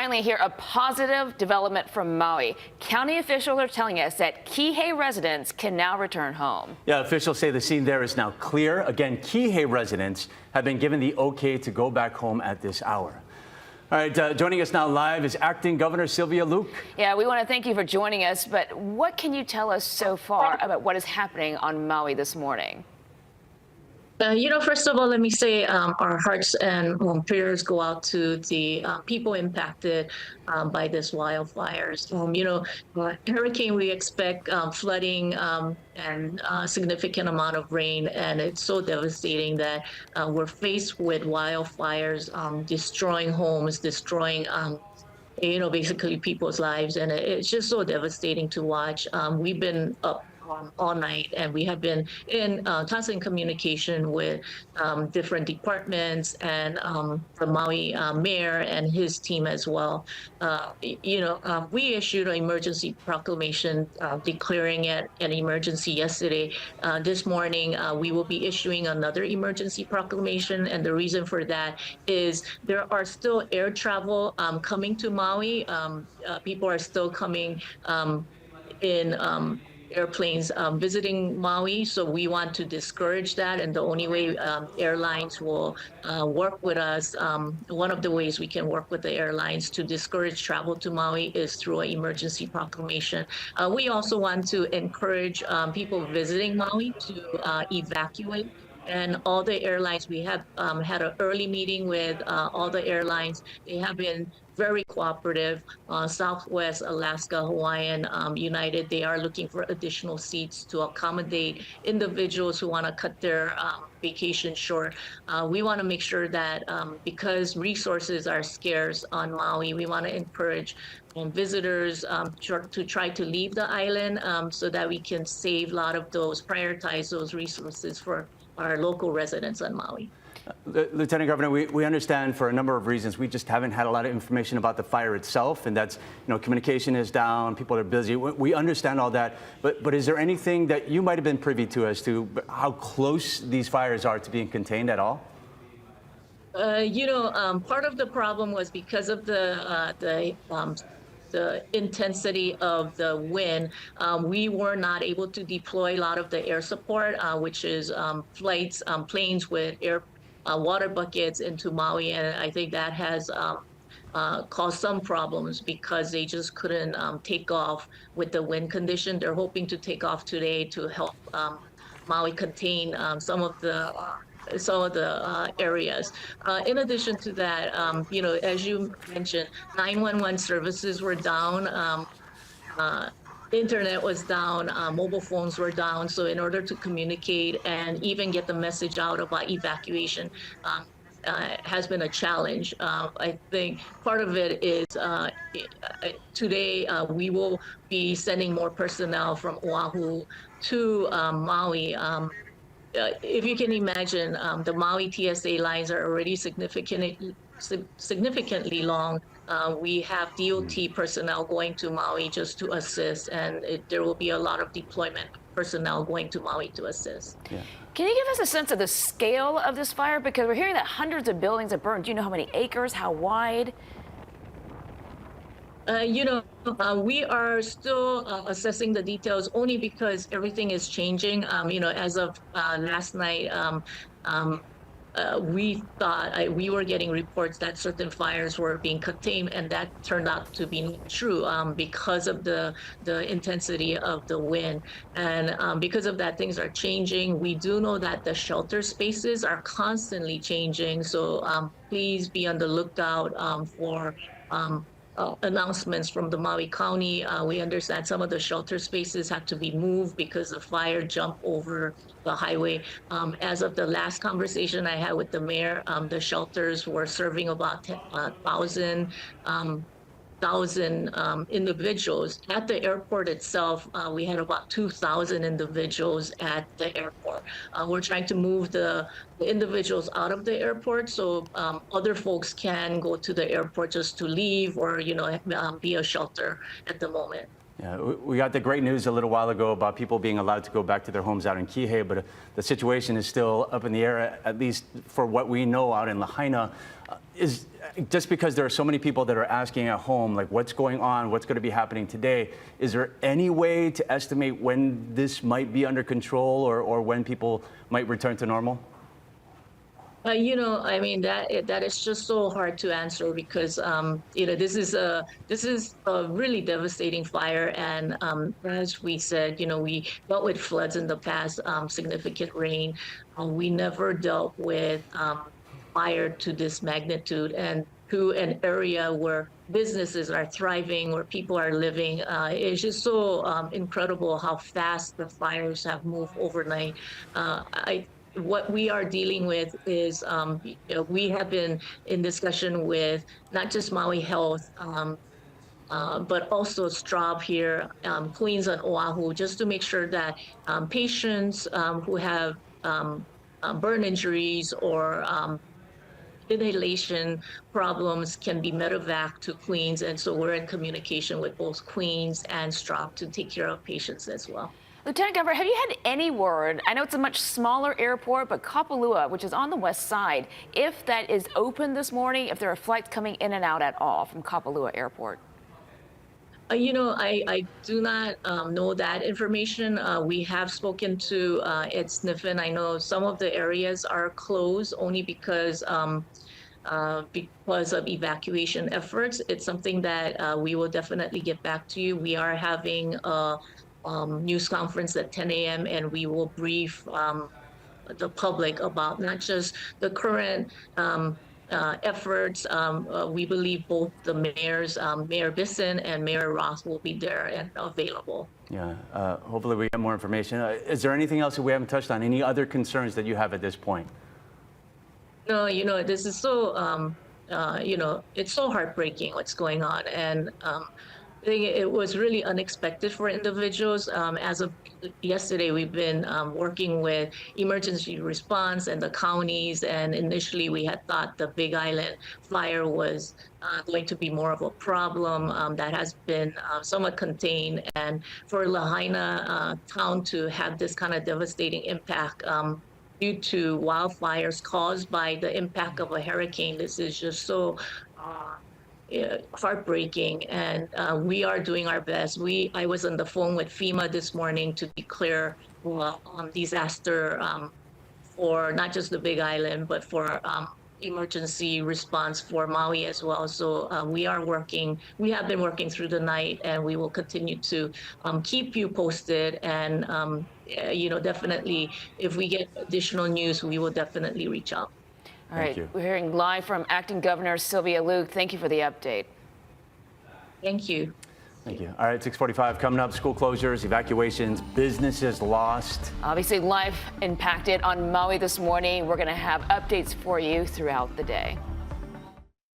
finally hear a positive development from Maui. County officials are telling us that Kihei residents can now return home. Yeah, officials say the scene there is now clear. Again, Kihei residents have been given the okay to go back home at this hour. All right, joining us now live is Acting Governor Sylvia Luke. Yeah, we want to thank you for joining us, but what can you tell us so far about what is happening on Maui this morning? First of all, let me say our hearts and prayers go out to the people impacted by this wildfires. Hurricane, we expect flooding and a significant amount of rain, and it's so devastating that we're faced with wildfires destroying homes, destroying basically people's lives, and it's just so devastating to watch. We've been up all night, and we have been in constant communication with different departments and the Maui mayor and his team as well. We issued an emergency proclamation declaring it an emergency yesterday. This morning, we will be issuing another emergency proclamation, and the reason for that is there are still air travel coming to Maui. People are still coming in airplanes visiting Maui, so we want to discourage that, and the only way airlines will work with us, one of the ways we can work with the airlines to discourage travel to Maui is through an emergency proclamation. We also want to encourage people visiting Maui to evacuate. And all the airlines, we have had an early meeting with all the airlines. They have been very cooperative. Southwest, Alaska, Hawaiian, United, they are looking for additional seats to accommodate individuals who want to cut their vacation short. We want to make sure that because resources are scarce on Maui, we want to encourage visitors to try to leave the island so that we can save a lot of those, prioritize those resources for our local residents on Maui. Lieutenant Governor, we understand for a number of reasons we just haven't had a lot of information about the fire itself, and that's, communication is down, people are busy. We understand all that, but is there anything that you might have been privy to as to how close these fires are to being contained at all? Part of the problem was because of the intensity of the wind, we were not able to deploy a lot of the air support, which is flights, planes with water buckets into Maui, and I think that has caused some problems because they just couldn't take off with the wind condition. They're hoping to take off today to help Maui contain some of the areas. In addition to that, as you mentioned, 911 services were down. Internet was down, mobile phones were down. So in order to communicate and even get the message out about evacuation has been a challenge. I think part of it is today we will be sending more personnel from Oahu to Maui. If you can imagine, the Maui TSA lines are already significantly long. We have DOT personnel going to Maui just to assist, and there will be a lot of deployment personnel going to Maui to assist. Yeah. Can you give us a sense of the scale of this fire? Because we're hearing that hundreds of buildings have burned. Do you know how many acres, how wide? We are still assessing the details only because everything is changing. As of last night, we thought we were getting reports that certain fires were being contained, and that turned out to be true because of the intensity of the wind. And because of that, things are changing. We do know that the shelter spaces are constantly changing. So please be on the lookout for announcements from the Maui County. We understand some of the shelter spaces have to be moved because the fire jumped over the highway. As of the last conversation I had with the mayor, the shelters were serving about 1,000 individuals. At the airport itself, we had about 2,000 individuals at the airport. We're trying to move the individuals out of the airport so other folks can go to the airport just to leave or, be a shelter at the moment. Yeah, we got the great news a little while ago about people being allowed to go back to their homes out in Kihei, but the situation is still up in the air, at least for what we know out in Lahaina. Is just because there are so many people that are asking at home, like what's going on, what's going to be happening today, is there any way to estimate when this might be under control or when people might return to normal? I mean that is just so hard to answer because this is a really devastating fire, and as we said, we dealt with floods in the past, significant rain. We never dealt with fire to this magnitude and to an area where businesses are thriving, where people are living. It's just so incredible how fast the fires have moved overnight. What we are dealing with is we have been in discussion with not just Maui Health, but also STROB here, Queens and Oahu, just to make sure that patients who have burn injuries or inhalation problems can be medevac to Queens. And so we're in communication with both Queens and STROB to take care of patients as well. Lieutenant Governor, have you had any word? I know it's a much smaller airport, but Kapalua, which is on the west side, if that is open this morning, if there are flights coming in and out at all from Kapalua Airport? I do not know that information. We have spoken to Ed Sniffen. I know some of the areas are closed only because of evacuation efforts. It's something that we will definitely get back to you. We are having a news conference at 10 a.m. and we will brief the public about not just the current efforts. We believe both the mayors, Mayor Bisson and Mayor Ross, will be there and available. Yeah, hopefully we get more information. Is there anything else that we haven't touched on? Any other concerns that you have at this point? No, this is so, it's so heartbreaking what's going on. And I think it was really unexpected for individuals. As of yesterday, we've been working with emergency response and the counties. And initially, we had thought the Big Island fire was going to be more of a problem. That has been somewhat contained. And for Lahaina town to have this kind of devastating impact due to wildfires caused by the impact of a hurricane, this is just so heartbreaking, and we are doing our best. I was on the phone with FEMA this morning to declare disaster for not just the Big Island, but for emergency response for Maui as well. So we have been working through the night, and we will continue to keep you posted. And definitely, if we get additional news, we will definitely reach out. All right, we're hearing live from Acting Governor Sylvia Luke. Thank you for the update. Thank you. Thank you. All right, 6:45 coming up, school closures, evacuations, businesses lost. Obviously, life impacted on Maui this morning. We're going to have updates for you throughout the day.